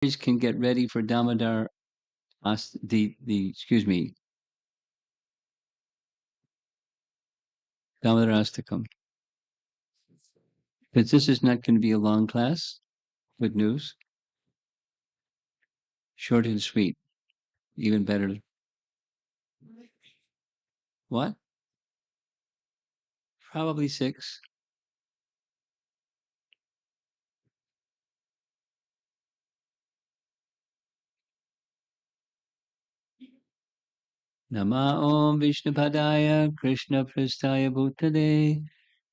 can get ready for Damodar Damodarastakam. Because this is not going to be a long class. Good news. Short and sweet. Even better. What? Probably 6. Nama Om Vishnupadaya Krishna Pristaya Bhutale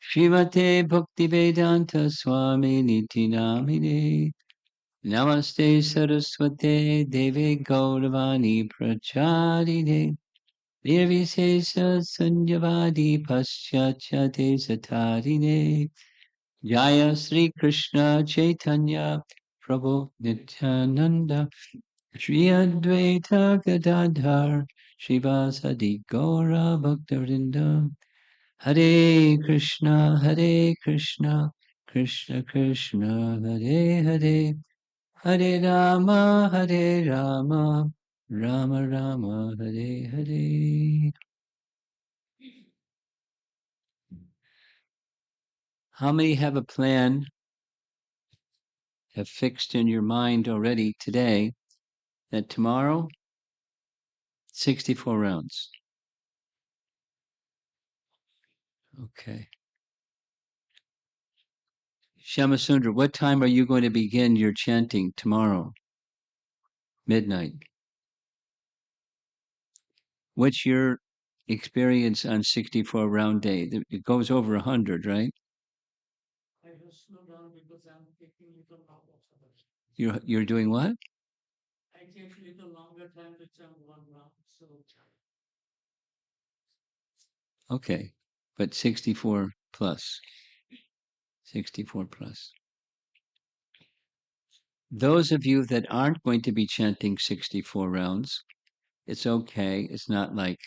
Srimate Bhakti Vedanta Swami Niti Namine Namaste Saraswate Deve Gauravani Pracharine Nirvisesa Sunyavadi Paschachate Satarine Jaya Sri Krishna Chaitanya Prabhu Nityananda Shri Advaita Gadadhar Shivasadi Gaura Bhaktarinda Hare Krishna Krishna Krishna Hare Hare Hare Rama Rama Rama Hare Hare. How many have a plan, have fixed in your mind already today that tomorrow, 64 rounds? Okay. Shamasundra, what time are you going to begin your chanting tomorrow? Midnight. What's your experience on 64 round day? It goes over 100, right? I have slowed down because I'm taking little longer. You're doing what? I take little longer time to chant one round. So Okay. But 64 plus. 64 plus. Those of you that aren't going to be chanting 64 rounds, it's okay. It's not like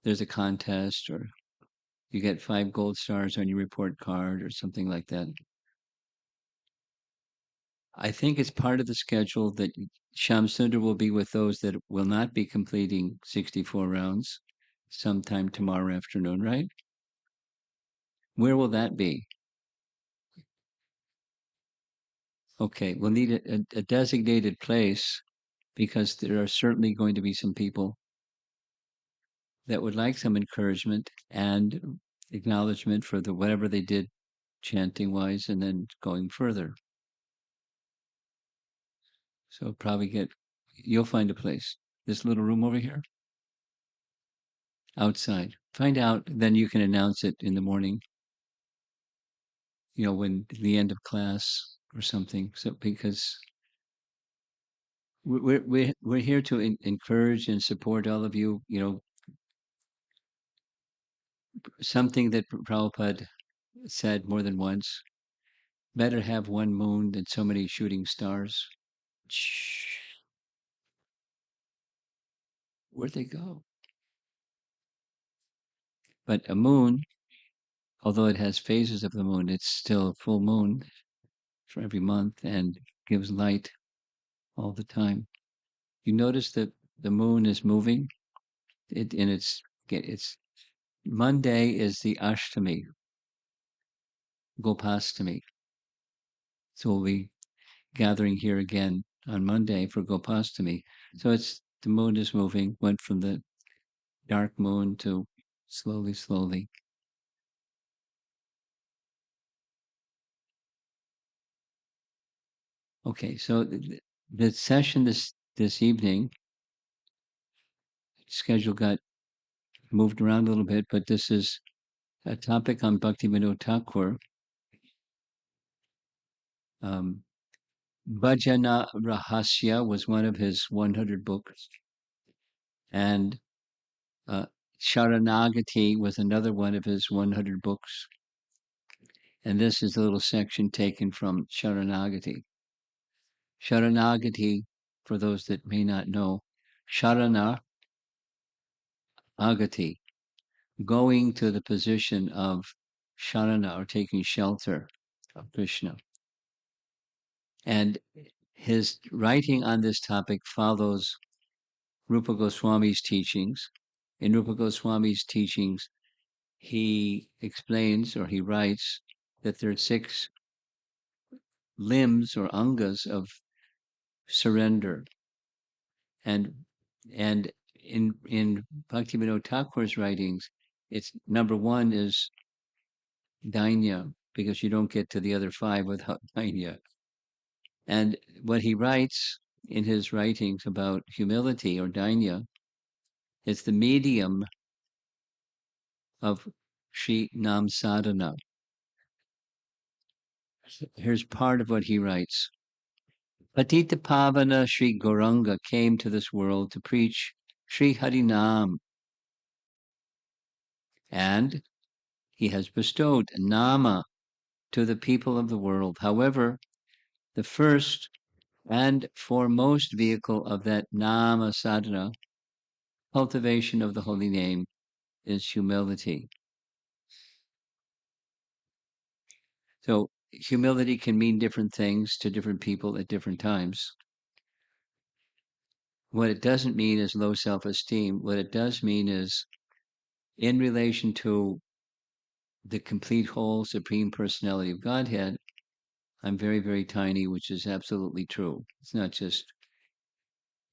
there's a contest or you get 5 gold stars on your report card or something like that. I think it's part of the schedule that Shamsundar will be with those that will not be completing 64 rounds sometime tomorrow afternoon, right? Where will that be? Okay, we'll need a designated place because there are certainly going to be some people that would like some encouragement and acknowledgement for the whatever they did chanting wise and then going further. So probably you'll find a place. This little room over here? Outside. Find out, then you can announce it in the morning, when the end of class or something. So because we're here to encourage and support all of you. Something that Prabhupada said more than once: better have one moon than so many shooting stars. Shh. Where'd they go? But a moon, although it has phases of the moon, it's still a full moon for every month and gives light all the time. You notice that the moon is moving. It's Monday is the Ashtami, Gopastami. So we'll be gathering here again on Monday for Gopastami. So the moon is moving, went from the dark moon to slowly. Okay, so the session this evening schedule got moved around a little bit, but this is a topic on Bhaktivinoda Thakur. Bhajana Rahasya was one of his 100 books, and Sharanagati was another one of his 100 books. And this is a little section taken from Sharanagati. Sharanagati, for those that may not know, Sharana Agati, going to the position of Sharana or taking shelter of Krishna. And His writing on this topic follows Rupa Goswami's teachings. In Rupa Goswami's teachings, he explains or he writes that there are 6 limbs or angas of surrender. And in Bhaktivinoda Thakur's writings, it's number 1 is Dainya, because you don't get to the other 5 without Dainya. And what he writes in his writings about humility or Dainya is the medium of Sri Nam Sadhana. Here's part of what he writes. Patita Pavana Sri Gauranga came to this world to preach Sri Harinam, and he has bestowed Nama to the people of the world. However, the first and foremost vehicle of that Nama sadhana, cultivation of the holy name, is humility. So humility can mean different things to different people at different times. What it doesn't mean is low self-esteem. What it does mean is in relation to the complete whole supreme personality of Godhead, I'm very, very tiny, which is absolutely true. It's not just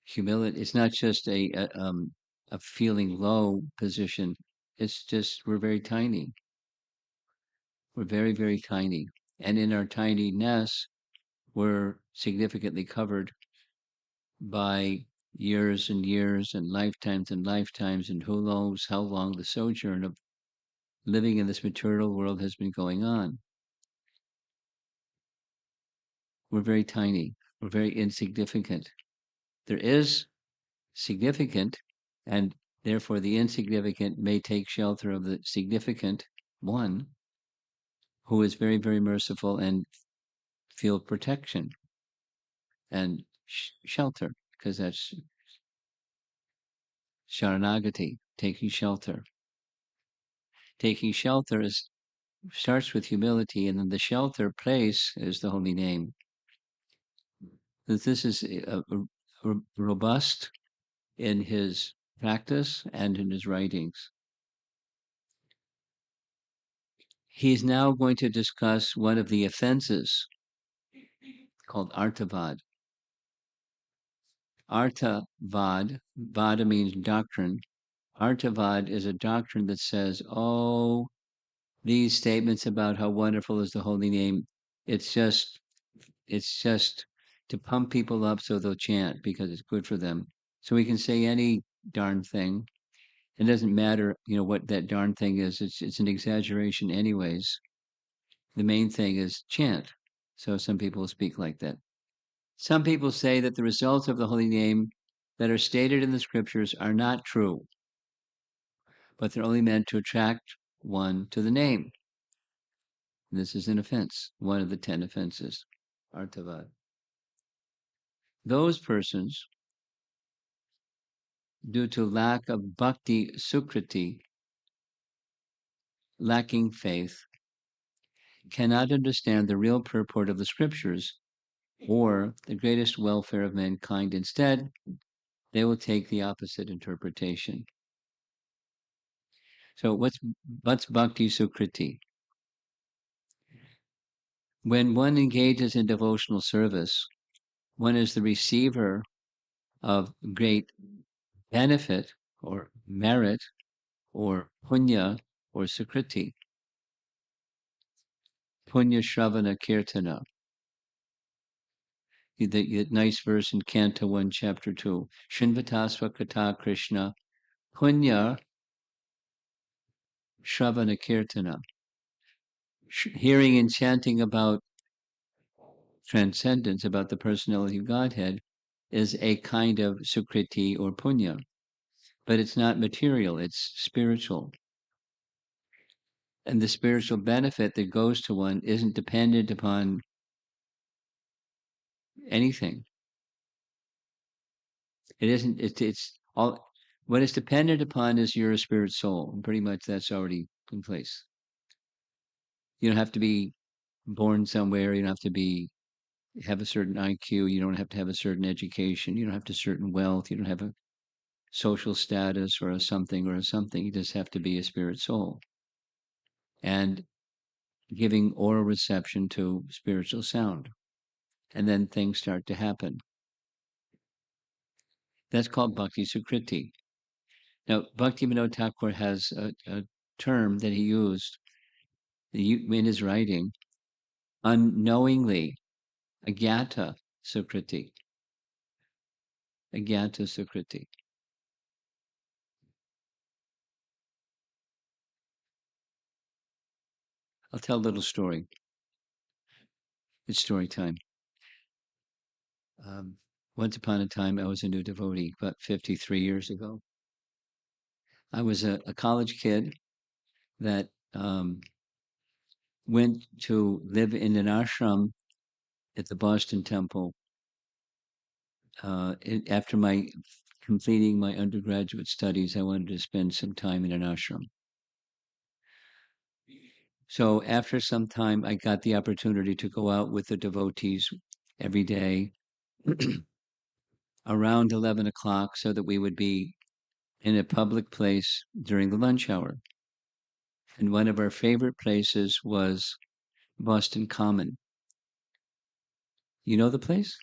humility. It's not just a feeling low position. It's just we're very tiny. We're very, very tiny. And in our tininess, we're significantly covered by years and years and lifetimes, and who knows how long the sojourn of living in this material world has been going on. We're very tiny. We're very insignificant. There is significant, and therefore the insignificant may take shelter of the significant one who is very, very merciful and feel protection and shelter, because that's sharanagati, taking shelter. Taking shelter starts with humility, and then the shelter place is the holy name. That this is robust in his practice and in his writings. He's now going to discuss one of the offenses called Artavad. Artavad, vada means doctrine. Artavad is a doctrine that says, oh, these statements about how wonderful is the holy name, it's just to pump people up so they'll chant because it's good for them. So we can say any darn thing. It doesn't matter, what that darn thing is. It's an exaggeration anyways. The main thing is chant. So some people speak like that. Some people say that the results of the holy name that are stated in the scriptures are not true, but they're only meant to attract one to the name. And this is an offense, one of the 10 offenses, Artavad. Those persons, due to lack of Bakti Sukriti, lacking faith, cannot understand the real purport of the scriptures or the greatest welfare of mankind. Instead, they will take the opposite interpretation. So what's Bhakti Sukriti? When one engages in devotional service, one is the receiver of great benefit or merit or punya or sukriti. Punya Shravana Kirtana. The nice verse in Canto 1, Chapter 2. Shinvatasva Kata Krishna Punya Shravana Kirtana. Hearing and chanting about transcendence, about the personality of Godhead, is a kind of sukriti or punya. But it's not material, it's spiritual. And the spiritual benefit that goes to one isn't dependent upon anything. It isn't, it's all, what it's dependent upon is your spirit soul. And pretty much that's already in place. You don't have to be born somewhere, you don't have to be have a certain IQ. You don't have to have a certain education. You don't have to certain wealth. You don't have a social status or a something or a something. You just have to be a spirit soul and giving oral reception to spiritual sound. And then things start to happen. That's called Bhakti Sukriti. Now, Bhaktivinoda Thakur has a term that he used in his writing, unknowingly, agyata Sukriti, agyata Sukriti. I'll tell a little story. It's story time. Um, Once upon a time, I was a new devotee, about 53 years ago. I was a college kid that went to live in an ashram at the Boston Temple after my completing my undergraduate studies. I wanted to spend some time in an ashram. So after some time, I got the opportunity to go out with the devotees every day around 11 o'clock so that we would be in a public place during the lunch hour. And one of our favorite places was Boston Common. You know the place?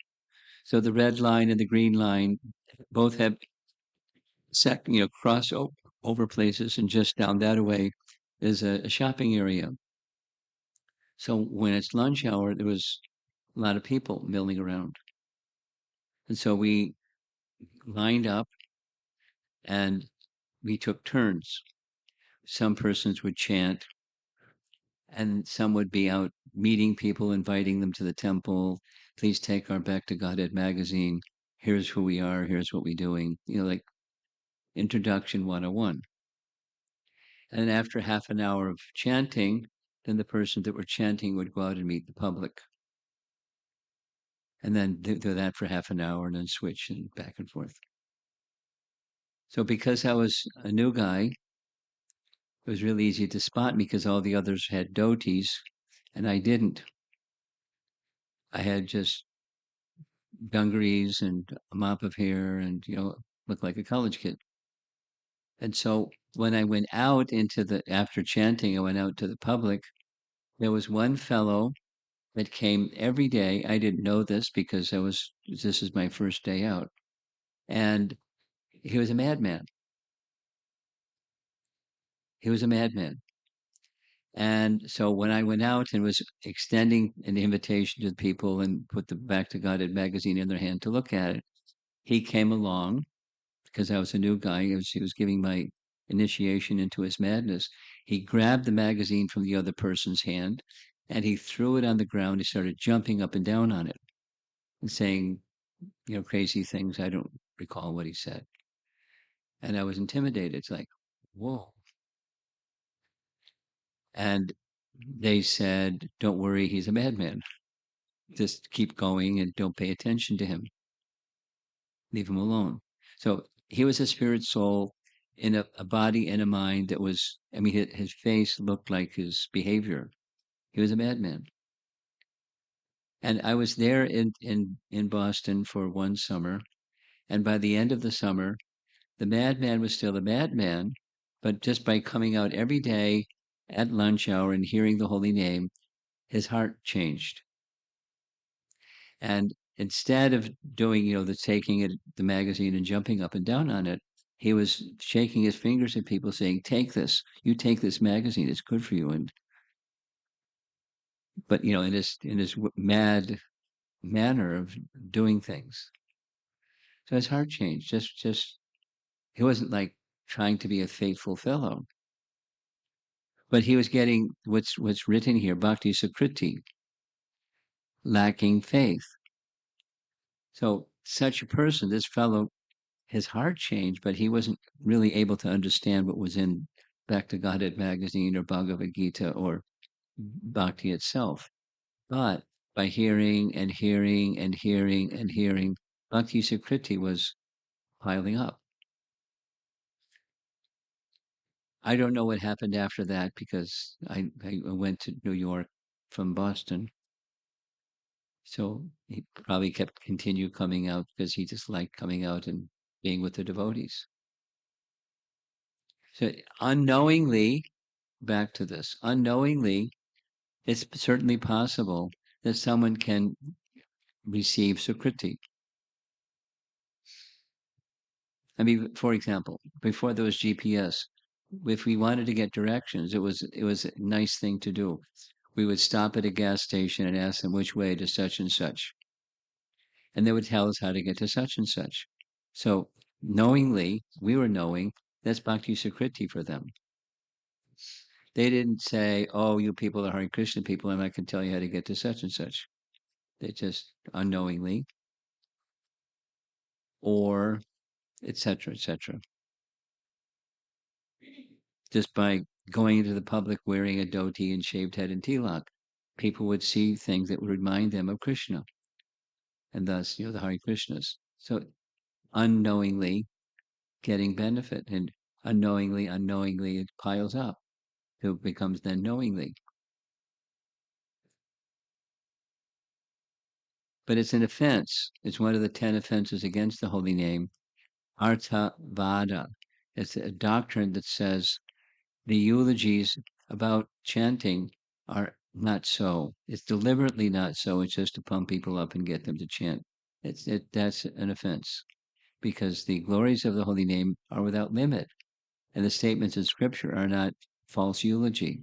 So the red line and the green line both have cross over places, and just down that way is a shopping area. So when it's lunch hour, there was a lot of people milling around. And so we lined up and we took turns. Some persons would chant, and some would be out meeting people, inviting them to the temple. Please take our Back to Godhead magazine. Here's who we are. Here's what we're doing. Like Introduction 101. And after half an hour of chanting, then the person that were chanting would go out and meet the public. And then do that for half an hour and then switch and back and forth. So because I was a new guy, it was really easy to spot me because all the others had dhotis and I didn't. I had just dungarees and a mop of hair and, looked like a college kid. And so when I went out after chanting, I went out to the public. There was one fellow that came every day. I didn't know this because this is my first day out. And he was a madman. He was a madman. And so when I went out and was extending an invitation to the people and put the Back to Godhead magazine in their hand to look at it, he came along because I was a new guy. He was giving my initiation into his madness. He grabbed the magazine from the other person's hand and he threw it on the ground. He started jumping up and down on it and saying, crazy things. I don't recall what he said. And I was intimidated. It's like, whoa. And they said, don't worry, he's a madman. Just keep going and don't pay attention to him. Leave him alone. So he was a spirit soul in a body and a mind that was, I mean, his face looked like his behavior. He was a madman. And I was there in Boston for one summer. And by the end of the summer, the madman was still a madman, but just by coming out every day at lunch hour and hearing the holy name, his heart changed. And instead of doing, the magazine and jumping up and down on it, he was shaking his fingers at people saying, take this, you take this magazine, it's good for you. But in his mad manner of doing things. So his heart changed. Just he wasn't like trying to be a faithful fellow, but he was getting what's written here, Bhakti Sukriti, lacking faith. So such a person, this fellow, his heart changed, but he wasn't really able to understand what was in Back to Godhead magazine or Bhagavad Gita or Bhakti itself. But by hearing and hearing and hearing and hearing, Bhakti Sukriti was piling up. I don't know what happened after that because I went to New York from Boston. So he probably kept continue coming out because he just liked coming out and being with the devotees. So unknowingly, back to this, unknowingly, it's certainly possible that someone can receive Sukriti. I mean, for example, before there was GPS, if we wanted to get directions, it was a nice thing to do. We would stop at a gas station and ask them which way to such and such, and they would tell us how to get to such and such. So knowingly, we were knowing that's Bhakti Sukriti for them. They didn't say, "Oh, you people are Hare Krishna people, and I can tell you how to get to such and such." They just unknowingly, or etc., etc. Just by going into the public wearing a dhoti and shaved head and tilak, people would see things that would remind them of Krishna, and thus, the Hare Krishnas. So unknowingly getting benefit, and unknowingly, it piles up. So it becomes then knowingly. But it's an offense. It's one of the 10 offenses against the holy name, Artavada. It's a doctrine that says the eulogies about chanting are not so. It's deliberately not so. It's just to pump people up and get them to chant. That's an offense because the glories of the holy name are without limit, and the statements in Scripture are not false eulogy.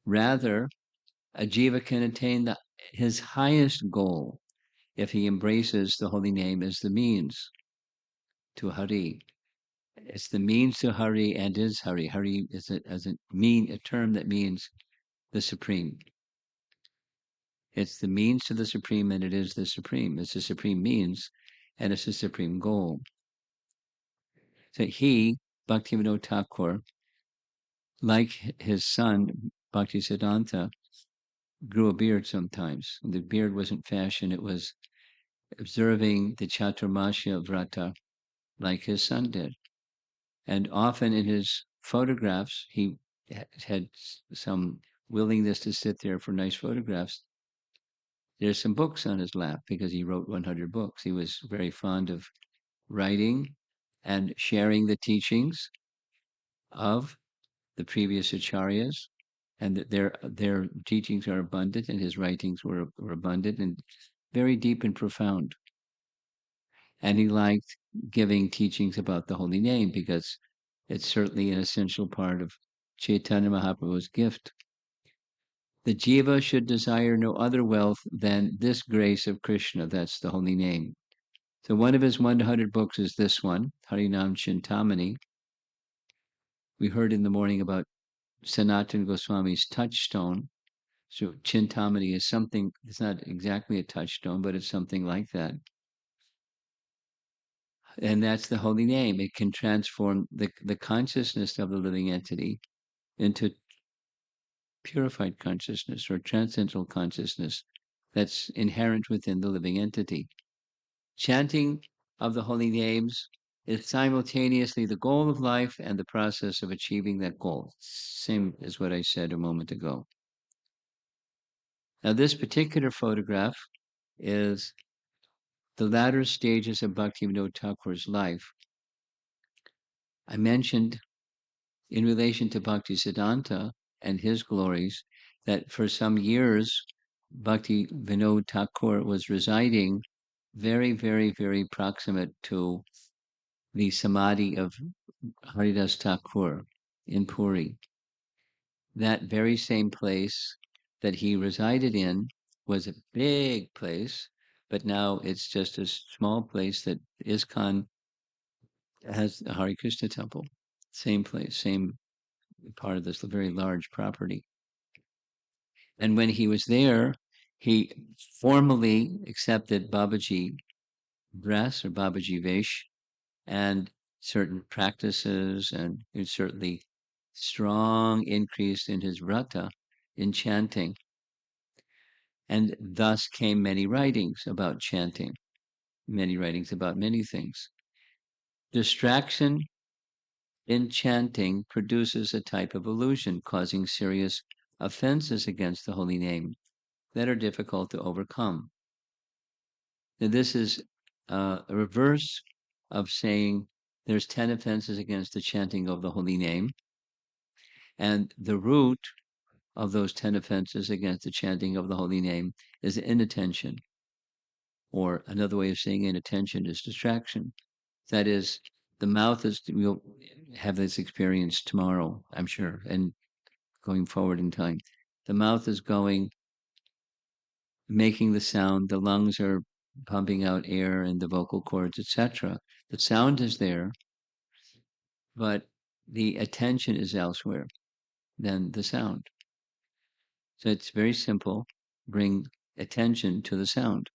Rather, a jiva can attain his highest goal if he embraces the holy name as the means to Hari. It's the means to Hari and is Hari. Hari is a term that means the supreme. It's the means to the supreme, and it is the supreme. It's the supreme means, and it's the supreme goal. So he, Bhaktivinoda Thakur, like his son Bhaktisiddhanta, grew a beard sometimes. The beard wasn't fashion; it was observing the Chaturmasya Vrata like his son did. And often in his photographs, he had some willingness to sit there for nice photographs. There's some books on his lap because he wrote 100 books. He was very fond of writing and sharing the teachings of the previous acharyas, and that their teachings are abundant, and his writings were abundant and very deep and profound. And he liked giving teachings about the holy name because it's certainly an essential part of Chaitanya Mahaprabhu's gift. The jiva should desire no other wealth than this grace of Krishna, that's the holy name. So one of his 100 books is this one, Harinam Chintamani. We heard in the morning about Sanatana Goswami's touchstone. So Chintamani is something, it's not exactly a touchstone, but it's something like that. And that's the holy name. It can transform the consciousness of the living entity into purified consciousness or transcendental consciousness that's inherent within the living entity. Chanting of the holy names is simultaneously the goal of life and the process of achieving that goal. Same as what I said a moment ago. Now, this particular photograph is the latter stages of Bhaktivinoda Thakur's life. I mentioned in relation to Bhaktisiddhanta and his glories that for some years Bhakti Vinod Thakur was residing very, very, very proximate to the samadhi of Haridas Thakur in Puri. That very same place that he resided in was a big place, but now it's just a small place that ISKCON has a Hare Krishna temple. Same place, same part of this very large property. And when he was there, he formally accepted Babaji dress or Babaji Vesh and certain practices, and certainly strong increase in his vrata, in chanting. And thus came many writings about chanting, many writings about many things. Distraction in chanting produces a type of illusion, causing serious offenses against the holy name. that are difficult to overcome. Now, this is a reverse of saying there's 10 offenses against the chanting of the holy name, and the root of those 10 offenses against the chanting of the holy name is inattention, or another way of saying inattention is distraction. That is, the mouth is, we'll have this experience tomorrow, I'm sure, and going forward in time. The mouth is going, making the sound, the lungs are pumping out air and the vocal cords, etc. The sound is there, but the attention is elsewhere than the sound. So it's very simple. Bring attention to the sound.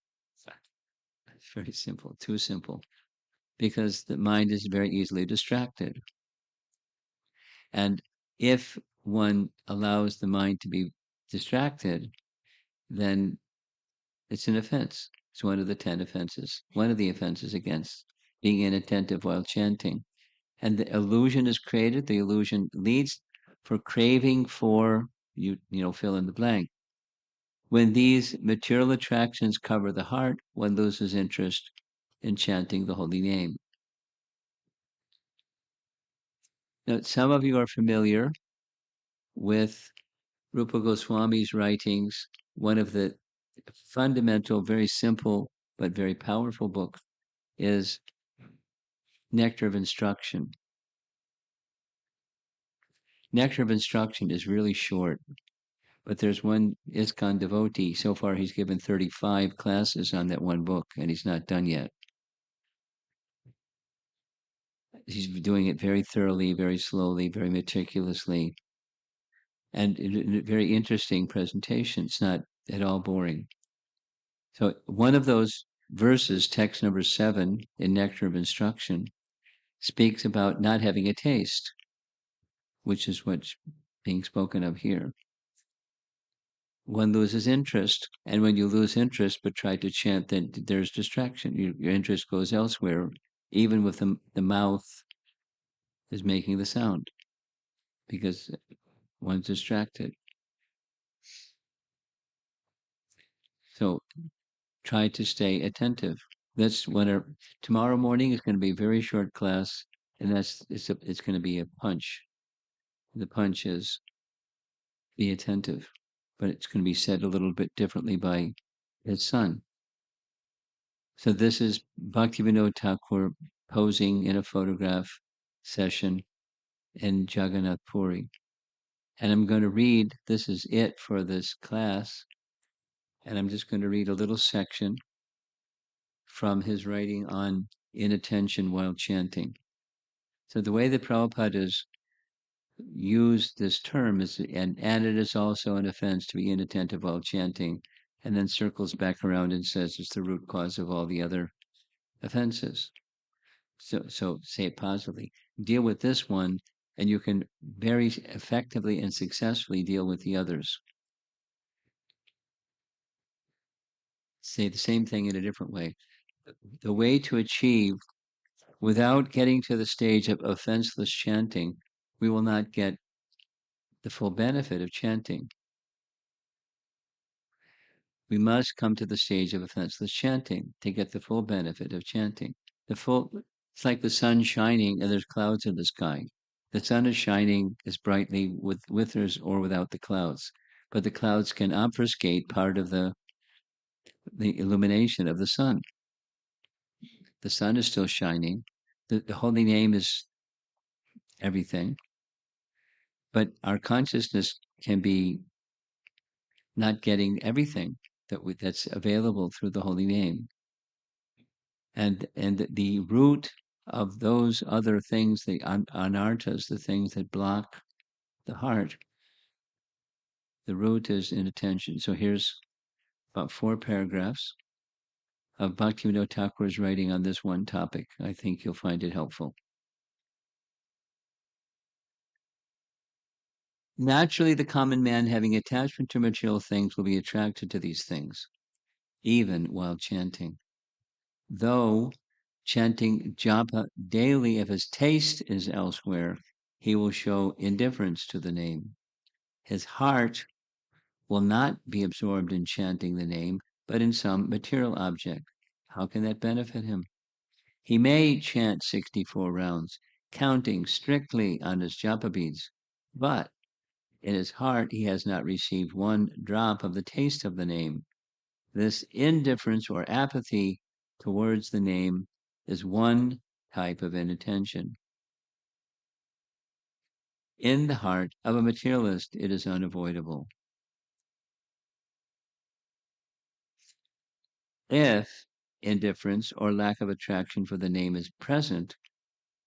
It's very simple, too simple, because the mind is very easily distracted. And if one allows the mind to be distracted, then it's an offense. It's one of the 10 offenses, one of the offenses against being inattentive while chanting. And the illusion is created. The illusion leads for craving for, fill in the blank. When these material attractions cover the heart, one loses interest in chanting the holy name. Now, some of you are familiar with Rupa Goswami's writings, one of the fundamental, very simple, but very powerful books is Nectar of Instruction. Nectar of Instruction is really short, but there's one ISKCON devotee. So far, he's given 35 classes on that one book, and he's not done yet. He's doing it very thoroughly, very slowly, very meticulously, and in a very interesting presentation. It's not at all boring. So one of those verses, text number 7 in Nectar of Instruction, speaks about not having a taste, which is what's being spoken of here. One loses interest, and when you lose interest but try to chant, then there's distraction. Your interest goes elsewhere, even with the mouth is making the sound, because one's distracted. So try to stay attentive. That's tomorrow morning is going to be a very short class, and it's going to be a punch. The punch is be attentive, but it's going to be said a little bit differently by his son. So this is Bhaktivinoda Thakur posing in a photograph session in Jagannath Puri. And I'm going to read, this is it for this class, and I'm just going to read a little section from his writing on inattention while chanting. So the way that Prabhupada has used this term is, and it is also an offense to be inattentive while chanting, and then circles back around and says it's the root cause of all the other offenses. So say it positively. Deal with this one, and you can very effectively and successfully deal with the others. Say the same thing in a different way. The way to achieve, without getting to the stage of offenseless chanting, we will not get the full benefit of chanting. We must come to the stage of offenseless chanting to get the full benefit of chanting. It's like the sun shining and there's clouds in the sky. The sun is shining as brightly with or without the clouds, but the clouds can obfuscate part of the illumination of the sun. The sun is still shining. The holy name is everything, but our consciousness can be not getting everything that's available through the holy name. And the root of those other things, the anartas, the things that block the heart, the root is inattention. So here's about 4 paragraphs of Bhaktivinoda Thakur's writing on this one topic. I think you'll find it helpful. Naturally, the common man having attachment to material things will be attracted to these things, even while chanting. Though chanting japa daily, if his taste is elsewhere, he will show indifference to the name. His heart will not be absorbed in chanting the name, but in some material object. How can that benefit him? He may chant 64 rounds, counting strictly on his japa beads, but in his heart he has not received one drop of the taste of the name. This indifference or apathy towards the name is one type of inattention. In the heart of a materialist, it is unavoidable. If indifference or lack of attraction for the name is present,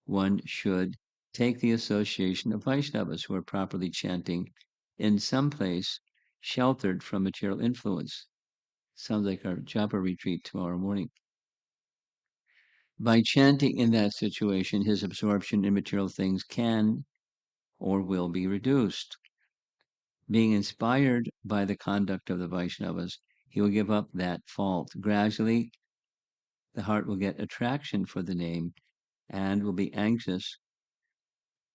one should take the association of Vaishnavas who are properly chanting in some place sheltered from material influence. Sounds like our Japa retreat tomorrow morning. By chanting in that situation, his absorption in material things can or will be reduced. Being inspired by the conduct of the Vaishnavas, he will give up that fault. Gradually, the heart will get attraction for the name and will be anxious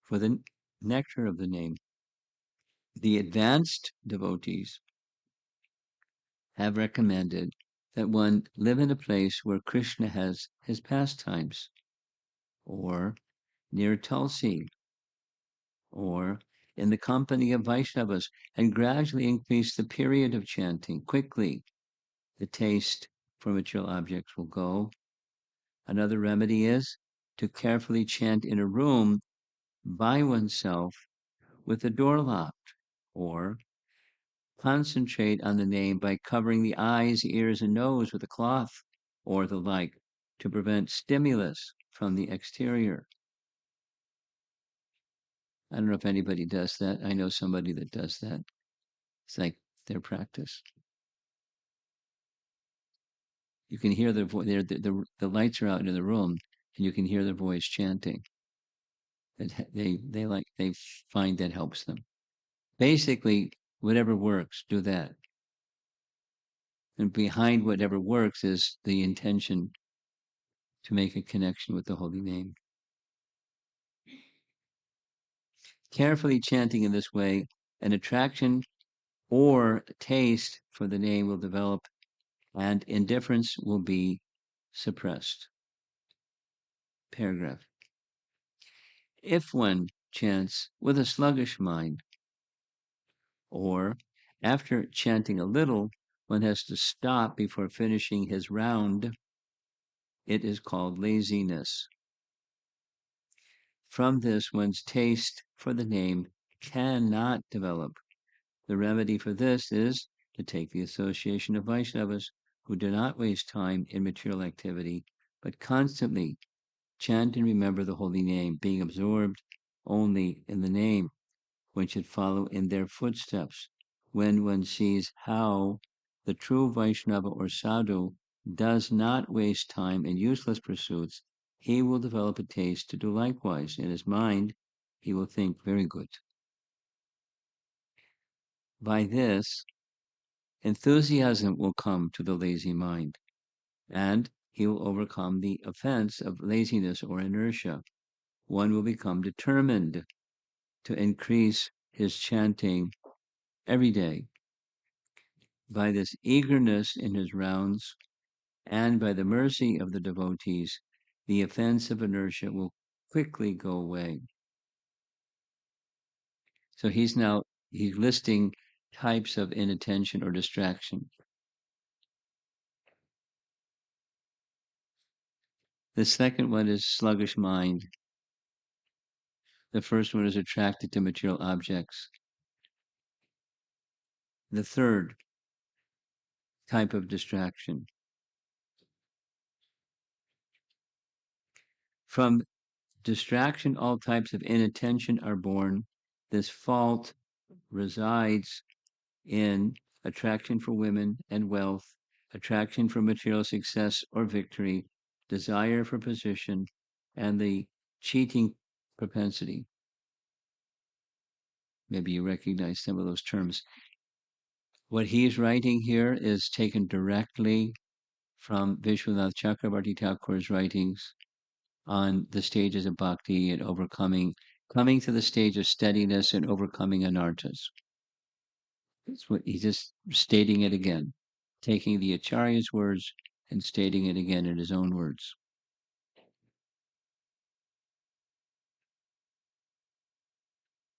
for the nectar of the name. The advanced devotees have recommended that one live in a place where Krishna has his pastimes, or near Tulsi, or in the company of Vaishnavas, and gradually increase the period of chanting. Quickly, the taste for material objects will go. Another remedy is to carefully chant in a room by oneself with the door locked, or concentrate on the name by covering the eyes, ears, and nose with a cloth or the like to prevent stimulus from the exterior. I don't know if anybody does that. I know somebody that does that. It's like their practice. You can hear their voice. The lights are out in the room, and you can hear their voice chanting. They find that helps them. Basically, whatever works, do that. And behind whatever works is the intention to make a connection with the holy name. Carefully chanting in this way, an attraction or taste for the name will develop and indifference will be suppressed. Paragraph. If one chants with a sluggish mind, or after chanting a little, one has to stop before finishing his round, it is called laziness. From this, one's taste for the name cannot develop. The remedy for this is to take the association of Vaishnavas who do not waste time in material activity, but constantly chant and remember the holy name, being absorbed only in the name. One should follow in their footsteps. When one sees how the true Vaishnava or sadhu does not waste time in useless pursuits, he will develop a taste to do likewise. In his mind, he will think, very good. By this, enthusiasm will come to the lazy mind, and he will overcome the offense of laziness or inertia. One will become determined to increase his chanting every day. By this eagerness in his rounds, and by the mercy of the devotees, the offense of inertia will quickly go away. So he's listing types of inattention or distraction. The second one is sluggish mind. The first one is attracted to material objects. The third type of distraction. From distraction, all types of inattention are born. This fault resides in attraction for women and wealth, attraction for material success or victory, desire for position, and the cheating propensity. Maybe you recognize some of those terms. What he's writing here is taken directly from Vishwanath Chakrabarti Thakur's writings on the stages of bhakti and coming to the stage of steadiness and overcoming anarthas. It's what he's just stating it again, taking the Acharya's words and stating it again in his own words.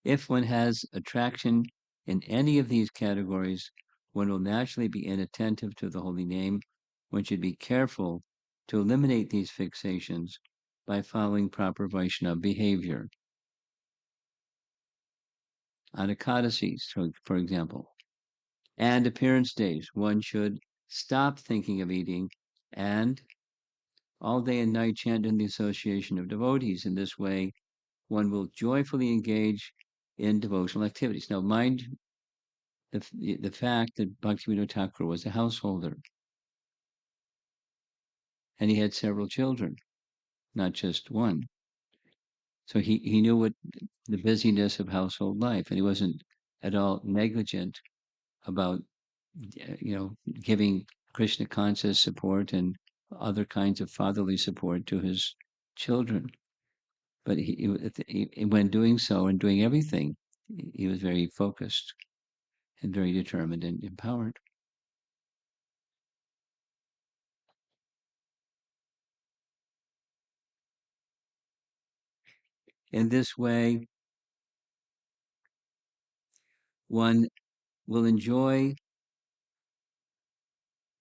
If one has attraction in any of these categories, one will naturally be inattentive to the holy name. One should be careful to eliminate these fixations by following proper Vaishnava behavior. On Ekadashis, for example, and appearance days, one should stop thinking of eating and all day and night chant in the association of devotees. In this way, one will joyfully engage in devotional activities. Now, mind the fact that Bhaktivinoda Thakur was a householder and he had several children, not just one. So he knew what the busyness of household life, and he wasn't at all negligent about giving Krishna conscious support and other kinds of fatherly support to his children. But when doing so and doing everything, he was very focused and very determined and empowered. In this way, one will enjoy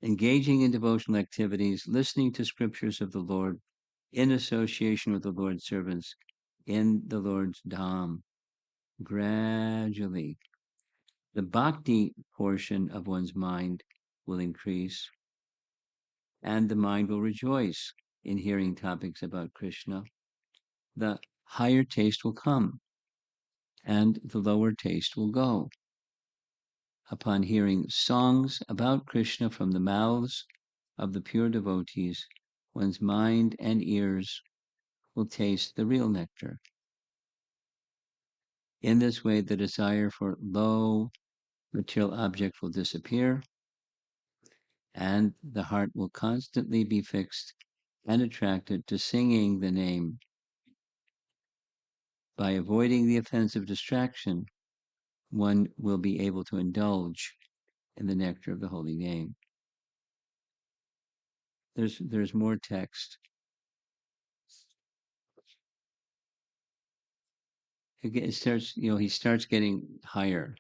engaging in devotional activities, listening to scriptures of the Lord, in association with the Lord's servants, in the Lord's Dham. Gradually, the bhakti portion of one's mind will increase, and the mind will rejoice in hearing topics about Krishna. The higher taste will come, and the lower taste will go. Upon hearing songs about Krishna from the mouths of the pure devotees, one's mind and ears will taste the real nectar. In this way, the desire for low material objects will disappear, and the heart will constantly be fixed and attracted to singing the name. By avoiding the offensive distraction, one will be able to indulge in the nectar of the holy name. There's more text. It starts, he starts getting higher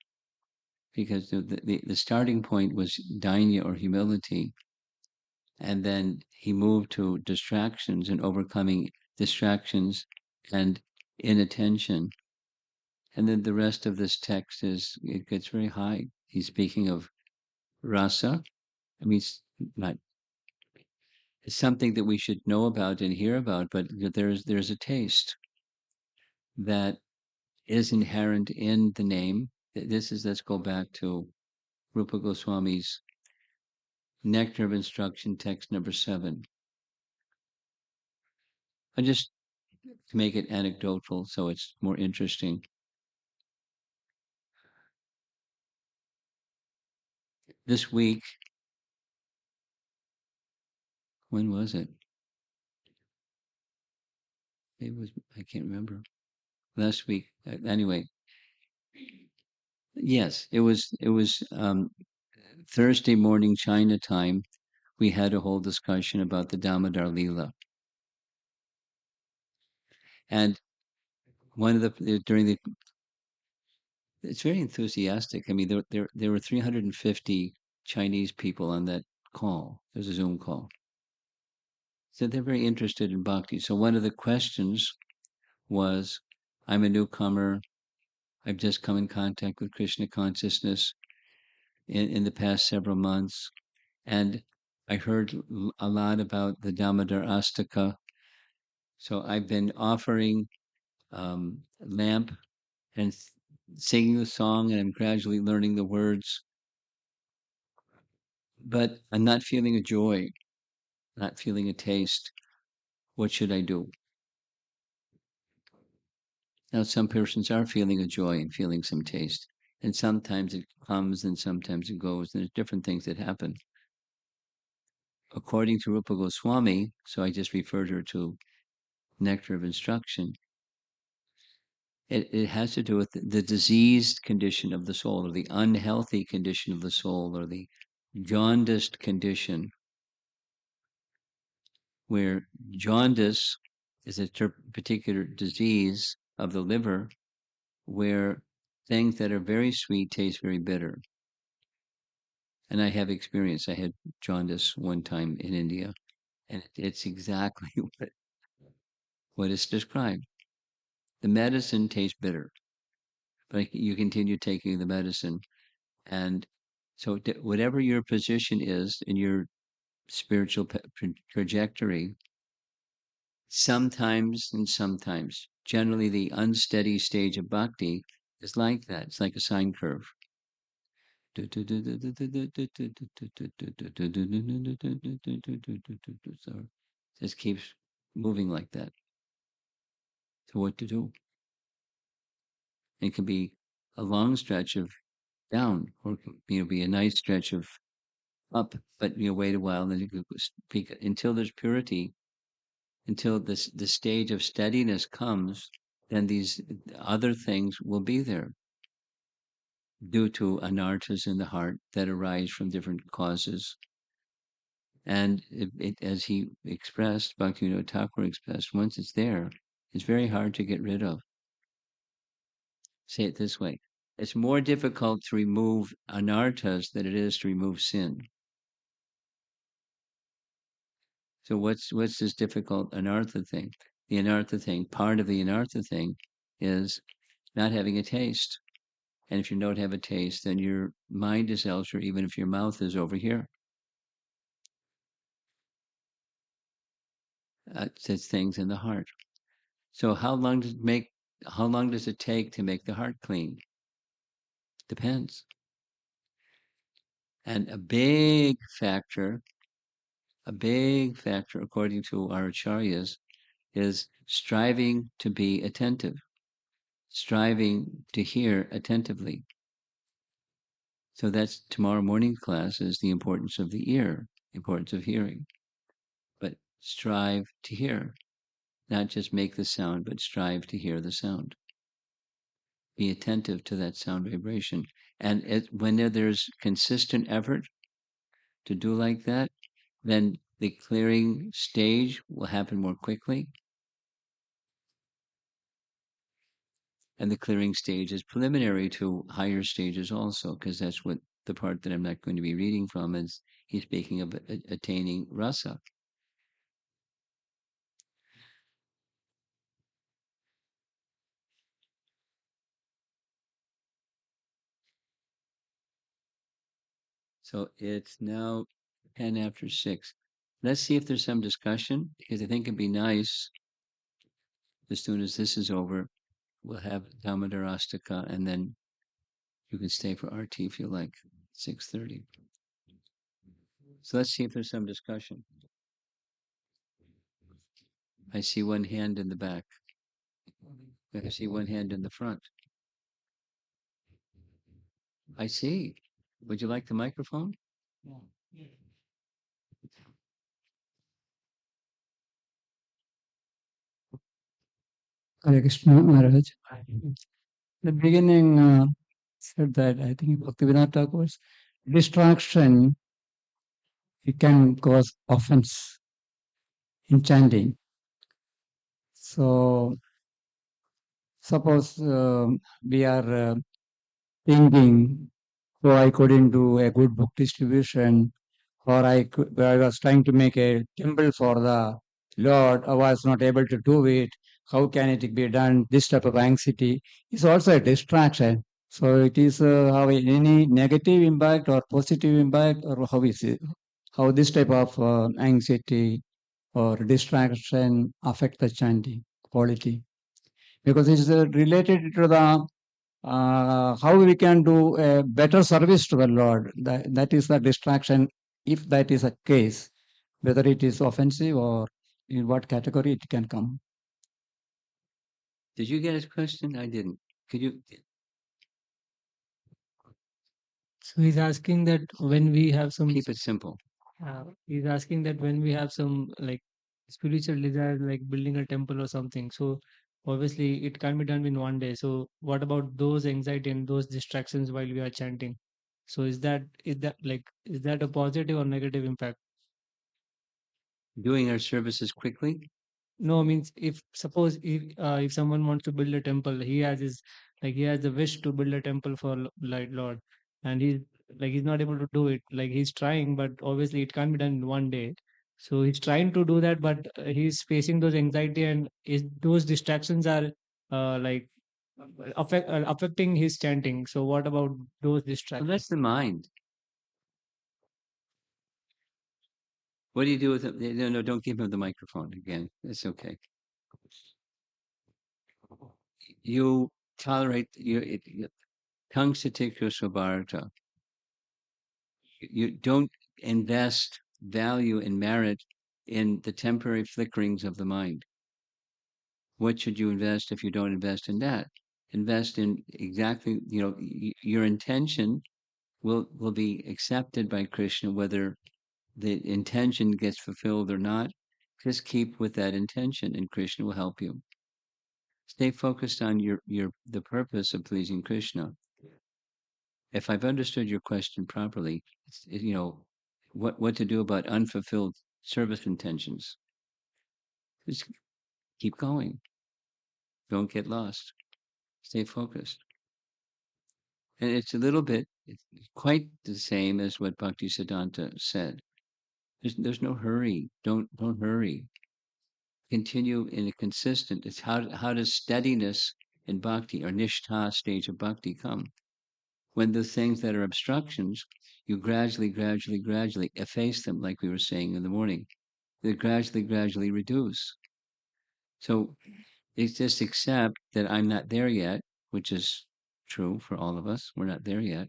because the starting point was Dainya or humility. And then he moved to distractions and overcoming distractions and inattention. And then the rest of this text it gets very high. He's speaking of rasa. I mean, it's something that we should know about and hear about, but there's a taste that is inherent in the name. Let's go back to Rupa Goswami's Nectar of Instruction, text number 7. I just to make it anecdotal so it's more interesting. This week, when was it? It was, I can't remember. Last week. Anyway, yes, it was Thursday morning China time. We had a whole discussion about the Damodar Leela. And one of during the it's very enthusiastic. I mean, there were 350 Chinese people on that call. There's a Zoom call. So they're very interested in bhakti. So one of the questions was, I'm a newcomer. I've just come in contact with Krishna consciousness in the past several months. And I heard a lot about the Damodar Astaka. So I've been offering lamp and singing the song, and I'm gradually learning the words. But I'm not feeling a joy, not feeling a taste. What should I do? Now, some persons are feeling a joy and feeling some taste. And sometimes it comes and sometimes it goes. And there's different things that happen. According to Rupa Goswami, so I just referred her to Nectar of Instruction, It has to do with the diseased condition of the soul, or the unhealthy condition of the soul, or the jaundiced condition, where jaundice is a particular disease of the liver, where things that are very sweet taste very bitter. And I have experience. I had jaundice one time in India, and it's exactly what is described. The medicine tastes bitter, but you continue taking the medicine. And so, whatever your position is in your spiritual trajectory, sometimes and sometimes, generally, the unsteady stage of bhakti is like that. It's like a sine curve. So just keeps moving like that. So what to do? It can be a long stretch of down, or it can, be a nice stretch of up. But wait a while, and then you can speak until there's purity, until the stage of steadiness comes. Then these other things will be there due to anarthas in the heart that arise from different causes. And as he expressed, Bhaktivinoda Thakur expressed, once it's there, it's very hard to get rid of. Say it this way: it's more difficult to remove anarthas than it is to remove sin. So what's this difficult anartha thing? The anartha thing, part of the anartha thing, is not having a taste. And if you don't have a taste, then your mind is elsewhere, even if your mouth is over here. It's things in the heart. So how long does it take to make the heart clean? Depends. And a big factor, according to our acharyas, is striving to be attentive, striving to hear attentively. So that's tomorrow morning class, is the importance of the ear, importance of hearing. But strive to hear, not just make the sound, but strive to hear the sound. Be attentive to that sound vibration. And when there's consistent effort to do like that, then the clearing stage will happen more quickly. And the clearing stage is preliminary to higher stages also, because that's what the part that I'm not going to be reading from is. He's speaking of attaining rasa. So it's now 10 after 6. Let's see if there's some discussion, because I think it'd be nice, as soon as this is over, we'll have Dhammadarastaka, and then you can stay for RT if you like, 6:30. So let's see if there's some discussion. I see one hand in the back. I see one hand in the front. I see. Would you like the microphone? Hare Krishna Maharaj. The beginning said that I think Bhaktivinoda Thakur's distraction, it can cause offense in chanting. So suppose we are thinking, so I couldn't do a good book distribution, or I was trying to make a temple for the Lord, I was not able to do it. How can it be done? This type of anxiety is also a distraction. So it is how any negative impact or positive impact, or how is it? How this type of anxiety or distraction affect the chanting quality? Because it is related to the how we can do a better service to the Lord. That is the distraction, if that is a case, whether it is offensive or in what category it can come. Did you get his question? I didn't. Could you? So he's asking that when we have some, Keep it simple. he's asking that when we have some like spiritual desire, like building a temple or something. So obviously it can't be done in one day. So what about those anxiety and those distractions while we are chanting? So is that a positive or negative impact? Doing our services quickly. No, means if suppose if someone wants to build a temple, he has the wish to build a temple for like Lord, and he's not able to do it. Like he's trying, but obviously it can't be done in one day. So he's trying to do that, but he's facing those anxiety and those distractions are like affecting his chanting. So what about those Well, distractions? that's the mind. What do you do with it? No, don't give him the microphone again. It's okay. You tolerate your tongue satikya subharata. You don't invest value and merit in the temporary flickerings of the mind. What should you invest if you don't invest in that? Invest in exactly, your intention will be accepted by Krishna, whether the intention gets fulfilled or not. Just keep with that intention and Krishna will help you. Stay focused on the purpose of pleasing Krishna. If I've understood your question properly, what to do about unfulfilled service intentions. Just keep going. Don't get lost. Stay focused. And it's quite the same as what Bhakti Siddhanta said. There's no hurry. Don't hurry. Continue in a consistent. It's how does steadiness in bhakti or nishtha stage of bhakti come? When the things that are obstructions, you gradually efface them, like we were saying in the morning. They gradually reduce. So it's just accept that I'm not there yet, which is true for all of us. We're not there yet.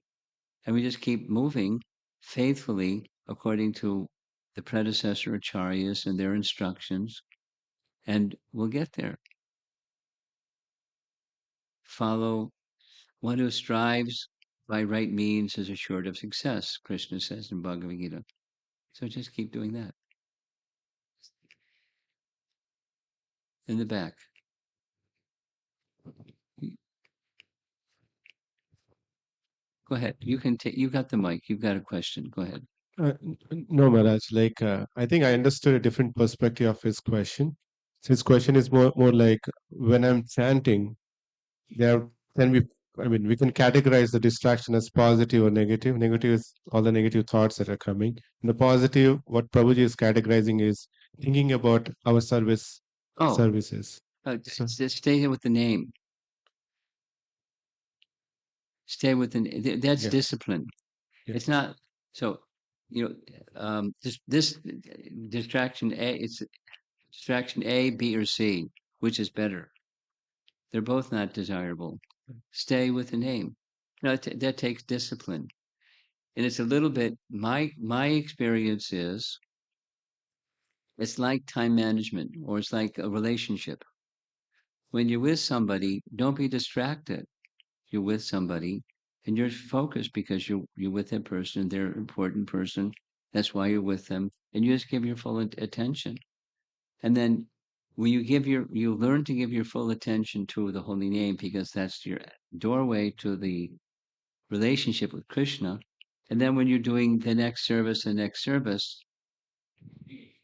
And we just keep moving faithfully according to the predecessor acharyas and their instructions, and we'll get there. Follow one who strives by right means is assured of success, Krishna says in Bhagavad Gita. So just keep doing that. In the back. Go ahead. You can take. You got the mic. You've got a question. Go ahead. No, Maharaj. I think I understood a different perspective of his question. His question is more like when I'm chanting, there can be. I mean, we can categorize the distraction as positive or negative. Negative is all the negative thoughts that are coming. And the positive, what Prabhuji is categorizing is thinking about our services. So, Just stay here with the name. Stay with that's yeah, discipline. yeah. It's not so. This distraction A. It's distraction A, B, or C. Which is better? They're both not desirable. Stay with the name. No, that takes discipline, and it's a little bit. My experience is it's like time management, or it's like a relationship. When you're with somebody, don't be distracted. You're with somebody, and you're focused because you're with that person. They're an important person. That's why you're with them, and you just give your full attention. And then when you learn to give your full attention to the holy name because that's your doorway to the relationship with Krishna. And then when you're doing the next service,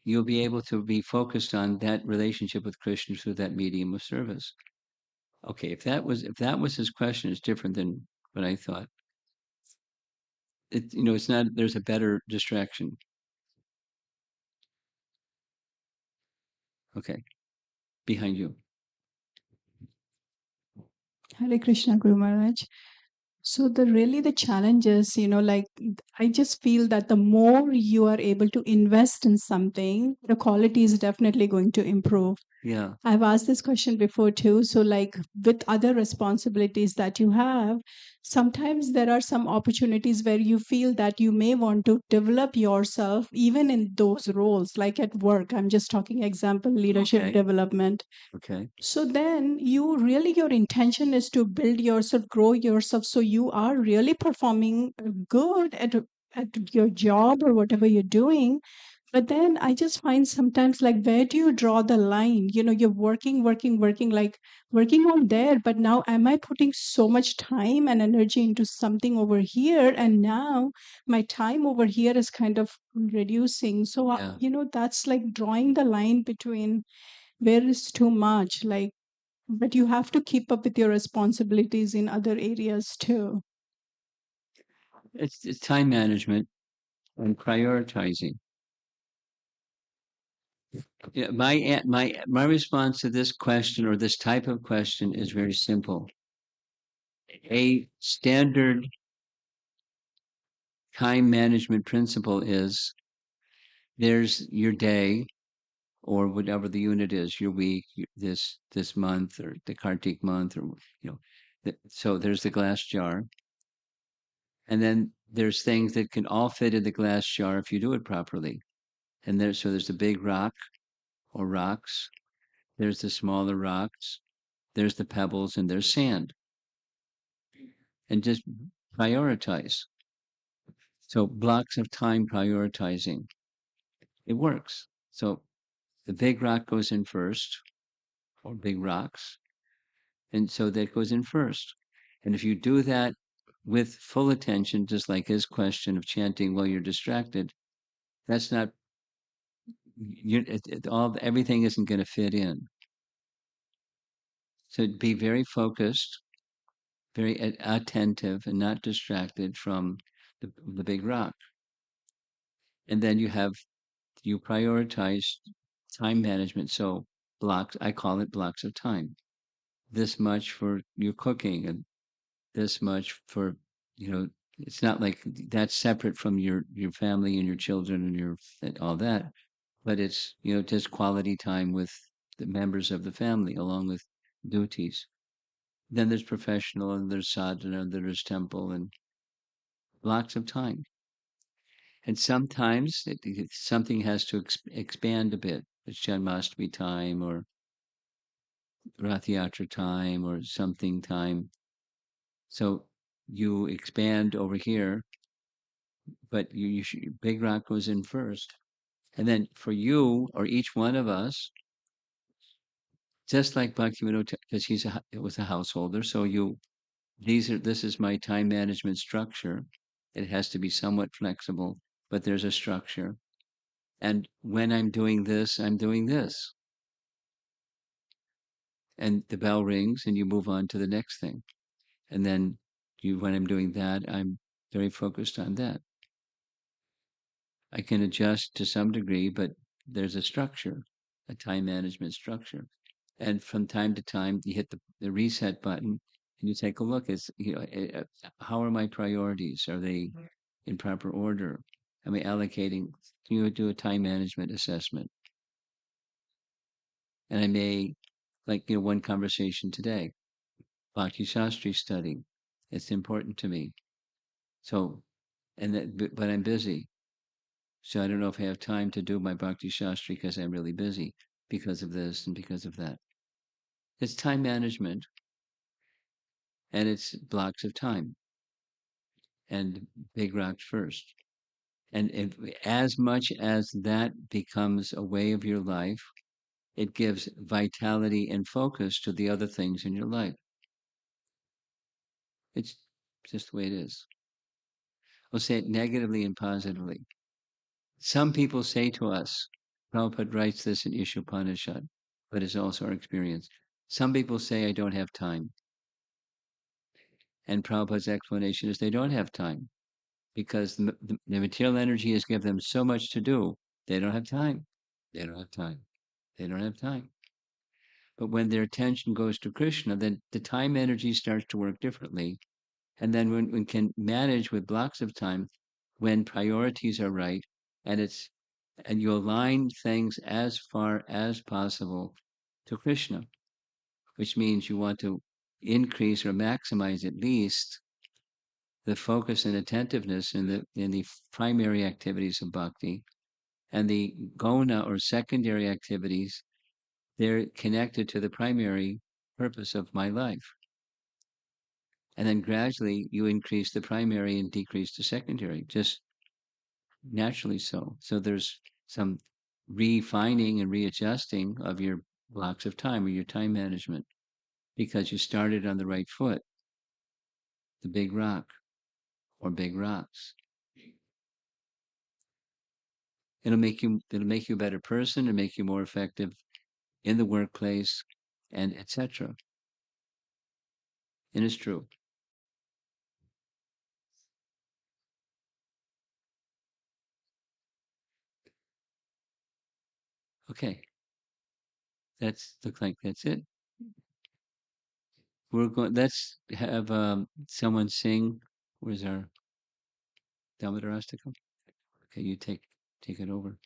you'll be able to be focused on that relationship with Krishna through that medium of service. Okay, if that was his question, it's different than what I thought. It's not. There's a better distraction. Okay, behind you. Hare Krishna, Guru Maharaj. So the challenge is, like I just feel that the more you are able to invest in something, the quality is definitely going to improve. Yeah. I've asked this question before too. So, like with other responsibilities that you have, sometimes there are some opportunities where you feel that you may want to develop yourself even in those roles, like at work. I'm just talking example, leadership Okay. development. Okay. So then your intention is to build yourself, grow yourself. So you are really performing good at your job or whatever you're doing. But then I just find sometimes, like, where do you draw the line? You're working, like working on there, but now am I putting so much time and energy into something over here? And now my time over here is kind of reducing. So, Yeah. that's like drawing the line between where is too much, like, but you have to keep up with your responsibilities in other areas too. It's time management and prioritizing. Yeah, my response to this question or this type of question is very simple. A standard time management principle is there's your day or whatever the unit is, your week, this month or the Kartik month, or so there's the glass jar, and then there's things that can all fit in the glass jar if you do it properly. And there's the big rock or rocks, there's the smaller rocks, there's the pebbles, and there's sand. And just prioritize. So blocks of time prioritizing. It works. So the big rock goes in first, or big rocks. And so that goes in first. And if you do that with full attention, just like his question of chanting while you're distracted, that's not, everything isn't going to fit in. So be very focused, very attentive, and not distracted from the big rock. And then you prioritize time management. So blocks, I call it blocks of time. This much for your cooking and this much for, it's not like that's separate from your family and your children and all that, but it's, just quality time with the members of the family along with duties. Then there's professional and there's sadhana and there's temple and blocks of time. And sometimes something has to expand a bit. It's Janmashtami time or Rath Yatra time or something time. So you expand over here, but Big Rock goes in first. And then for you or each one of us, just like Bhaktivinoda, because it was a householder, so this is my time management structure. It has to be somewhat flexible, but there's a structure. And when I'm doing this, I'm doing this. And the bell rings and you move on to the next thing. And then when I'm doing that, I'm very focused on that. I can adjust to some degree, but there's a structure, a time management structure. And from time to time, you hit the reset button and you take a look. How are my priorities? Are they in proper order? Am I allocating? You do a time management assessment. And I may, like, one conversation today, Bhakti Shastri study. It's important to me. So, but I'm busy. So I don't know if I have time to do my Bhakti Shastri because I'm really busy because of this and because of that. It's time management and it's blocks of time and big rocks first. And as much as that becomes a way of your life, it gives vitality and focus to the other things in your life. It's just the way it is. I'll say it negatively and positively. Some people say to us, Prabhupada writes this in Ishopanishad, but it's also our experience. Some people say, I don't have time. And Prabhupada's explanation is they don't have time because the material energy has given them so much to do, they don't have time. They don't have time. They don't have time. But when their attention goes to Krishna, then the time energy starts to work differently. And then when we can manage with blocks of time, when priorities are right, and you align things as far as possible to Krishna, which means you want to increase or maximize at least the focus and attentiveness in the primary activities of bhakti, and the gona or secondary activities, they're connected to the primary purpose of my life. And then gradually you increase the primary and decrease the secondary, just naturally so. So there's some refining and readjusting of your blocks of time or your time management because you started on the right foot, the big rock or big rocks. It'll make you a better person and make you more effective in the workplace and etc. And it's true. Okay. Looks like that's it. Let's have someone sing. Where's our Damodar Astakam? Okay, you take it over.